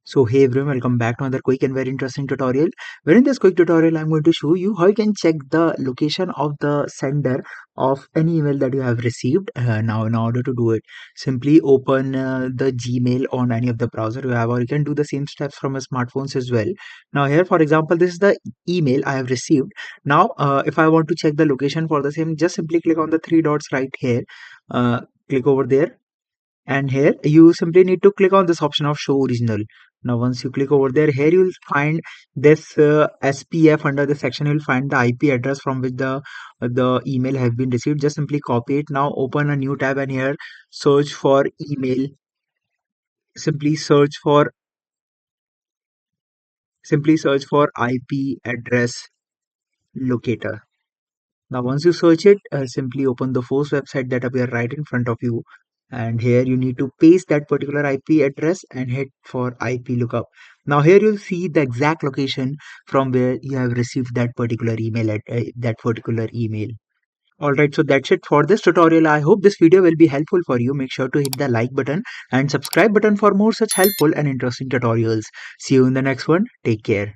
So hey everyone, welcome back to another quick and very interesting tutorial. Where in this quick tutorial, I'm going to show you how you can check the location of the sender of any email that you have received. Now, in order to do it, simply open the Gmail on any of the browser you have, or you can do the same steps from your smartphones as well. Now here, for example, this is the email I have received. Now, if I want to check the location for the same, just simply click on the three dots right here. Click over there, and here you simply need to click on this option of show original. Now once you click over there, here you'll find this SPF. Under the section you'll find the IP address from which the email have been received. Just simply copy it. Now open a new tab and here search for email. Simply search for IP address locator. Now once you search it, simply open the first website that appear right in front of you, and here you need to paste that particular IP address and hit for IP lookup. Now here you'll see the exact location from where you have received that particular email. Alright, so that's it for this tutorial. I hope this video will be helpful for you. Make sure to hit the like button and subscribe button for more such helpful and interesting tutorials. See you in the next one. Take care.